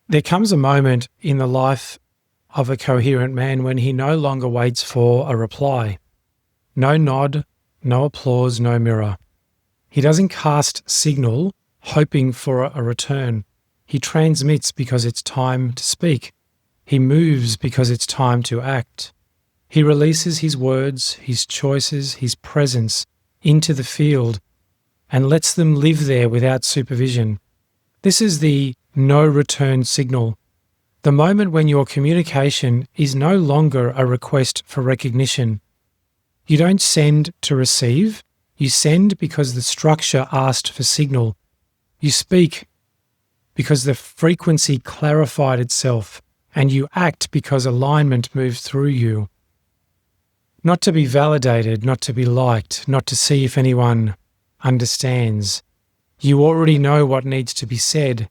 There comes a moment in the life of a coherent man when he no longer waits for a reply. No nod, no applause, no mirror. He doesn't cast signal hoping for a return. He transmits because it's time to speak. He moves because it's time to act. He releases his words, his choices, his presence into the field and lets them live there without supervision. This is the no return signal. The moment when your communication is no longer a request for recognition. You don't send to receive. You send because the structure asked for signal. You speak because the frequency clarified itself, and you act because alignment moved through you. Not to be validated, not to be liked, not to see if anyone understands. You already know what needs to be said,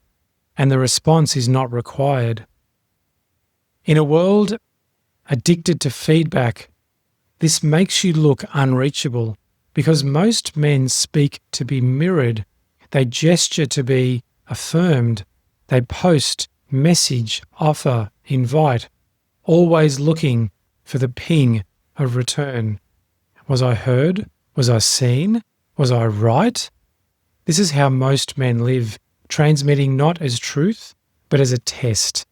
and the response is not required. In a world addicted to feedback, this makes you look unreachable because most men speak to be mirrored. They gesture to be affirmed. They post, message, offer, invite, always looking for the ping of return. Was I heard? Was I seen? Was I right? This is how most men live, transmitting not as truth, but as a test.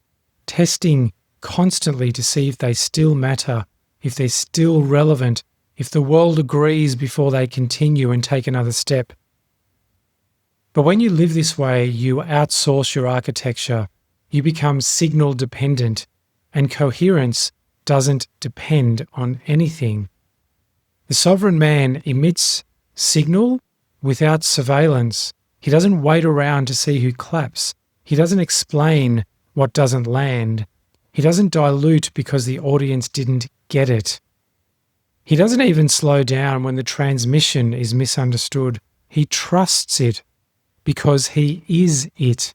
Testing constantly to see if they still matter, if they're still relevant, if the world agrees before they continue and take another step. But when you live this way, you outsource your architecture, you become signal dependent, and coherence doesn't depend on anything. The sovereign man emits signal without surveillance. He doesn't wait around to see who claps. He doesn't explain what doesn't land. He doesn't dilute because the audience didn't get it. He doesn't even slow down when the transmission is misunderstood. He trusts it because he is it.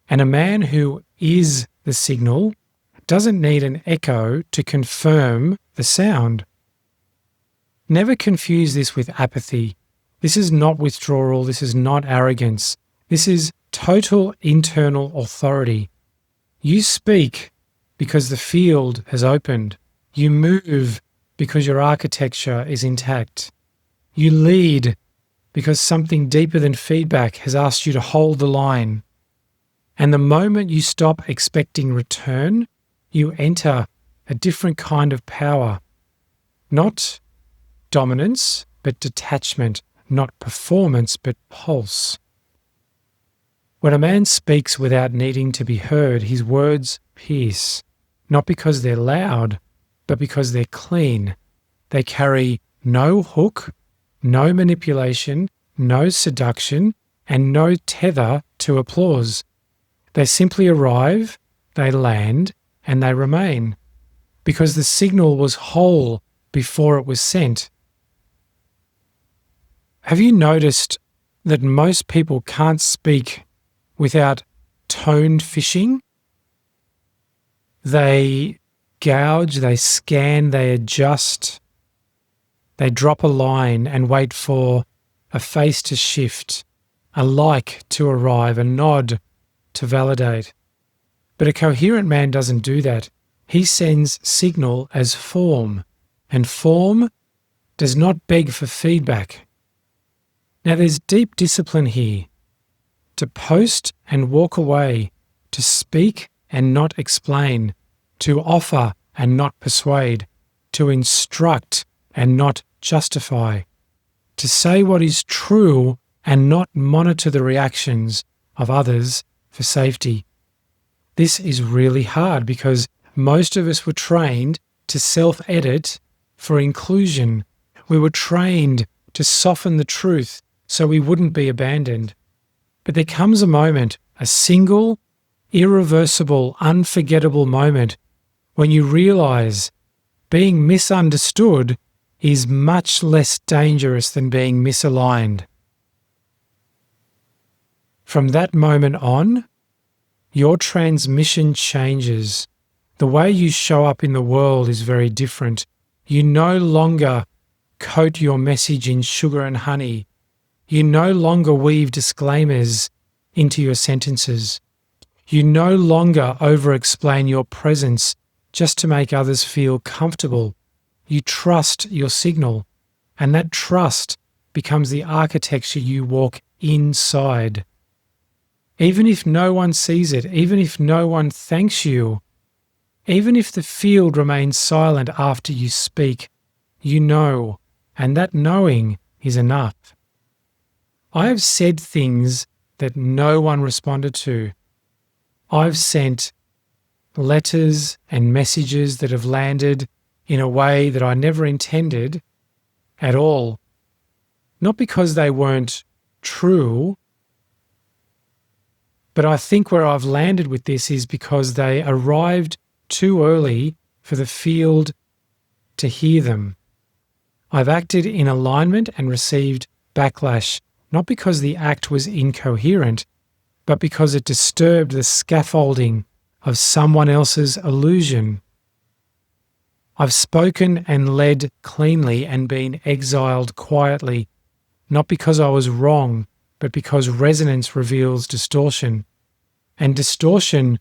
And a man who is the signal doesn't need an echo to confirm the sound. Never confuse this with apathy. This is not withdrawal. This is not arrogance. This is total internal authority. You speak because the field has opened. You move because your architecture is intact. You lead because something deeper than feedback has asked you to hold the line. And the moment you stop expecting return, you enter a different kind of power. Not dominance, but detachment. Not performance, but pulse. When a man speaks without needing to be heard, his words pierce, not because they're loud, but because they're clean. They carry no hook, no manipulation, no seduction, and no tether to applause. They simply arrive, they land, and they remain, because the signal was whole before it was sent. Have you noticed that most people can't speak without toned fishing? They gouge, they scan, they adjust, they drop a line and wait for a face to shift, a like to arrive, a nod to validate. But a coherent man doesn't do that. He sends signal as form, and form does not beg for feedback. Now there's deep discipline here. To post and walk away, to speak and not explain, to offer and not persuade, to instruct and not justify, to say what is true and not monitor the reactions of others for safety. This is really hard because most of us were trained to self-edit for inclusion. We were trained to soften the truth so we wouldn't be abandoned. But there comes a moment, a single, irreversible, unforgettable moment when you realize being misunderstood is much less dangerous than being misaligned. From that moment on, your transmission changes. The way you show up in the world is very different. You no longer coat your message in sugar and honey. You no longer weave disclaimers into your sentences. You no longer over-explain your presence just to make others feel comfortable. You trust your signal, and that trust becomes the architecture you walk inside. Even if no one sees it, even if no one thanks you, even if the field remains silent after you speak, you know, and that knowing is enough. I have said things that no one responded to. I've sent letters and messages that have landed in a way that I never intended at all. Not because they weren't true, but I think where I've landed with this is because they arrived too early for the field to hear them. I've acted in alignment and received backlash, not because the act was incoherent, but because it disturbed the scaffolding of someone else's illusion. I've spoken and led cleanly and been exiled quietly, not because I was wrong, but because resonance reveals distortion. And distortion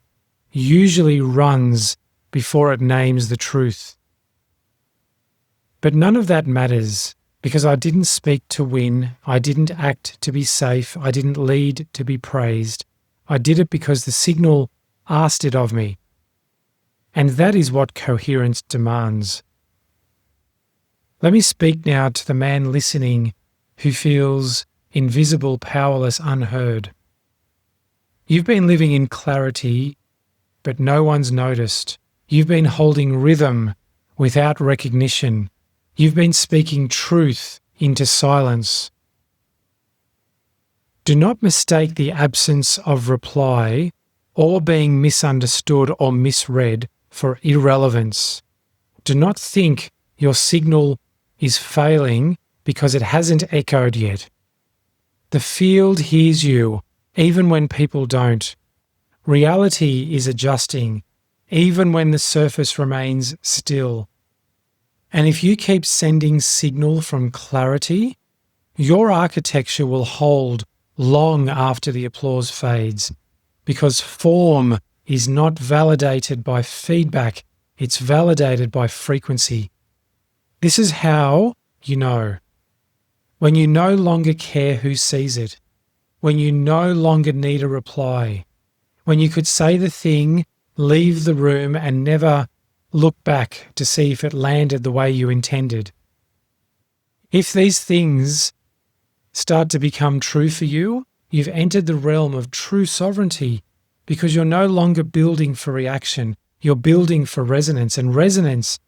usually runs before it names the truth. But none of that matters, because I didn't speak to win, I didn't act to be safe, I didn't lead to be praised. I did it because the signal asked it of me. And that is what coherence demands. Let me speak now to the man listening who feels invisible, powerless, unheard. You've been living in clarity, but no one's noticed. You've been holding rhythm without recognition. You've been speaking truth into silence. Do not mistake the absence of reply or being misunderstood or misread for irrelevance. Do not think your signal is failing because it hasn't echoed yet. The field hears you even when people don't. Reality is adjusting even when the surface remains still. And if you keep sending signal from clarity, your architecture will hold long after the applause fades, because form is not validated by feedback, it's validated by frequency. This is how you know. When you no longer care who sees it, when you no longer need a reply, when you could say the thing, leave the room and never look back to see if it landed the way you intended. If these things start to become true for you, you've entered the realm of true sovereignty, because you're no longer building for reaction, you're building for resonance, and resonance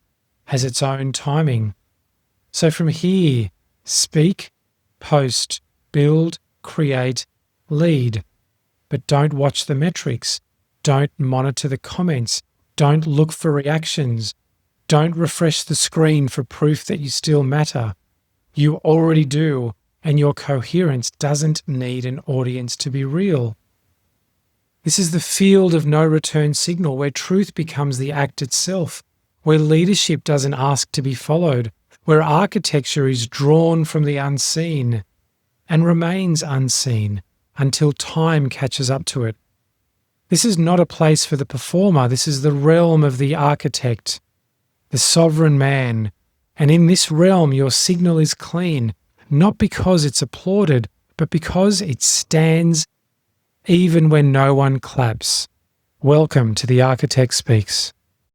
has its own timing. So from here, speak, post, build, create, lead. But don't watch the metrics. Don't monitor the comments. Don't look for reactions. Don't refresh the screen for proof that you still matter. You already do, and your coherence doesn't need an audience to be real. This is the field of no return signal, where truth becomes the act itself, where leadership doesn't ask to be followed, where architecture is drawn from the unseen and remains unseen until time catches up to it. This is not a place for the performer. This is the realm of the architect, the sovereign man. And in this realm, your signal is clean, not because it's applauded, but because it stands even when no one claps. Welcome to The Architect Speaks.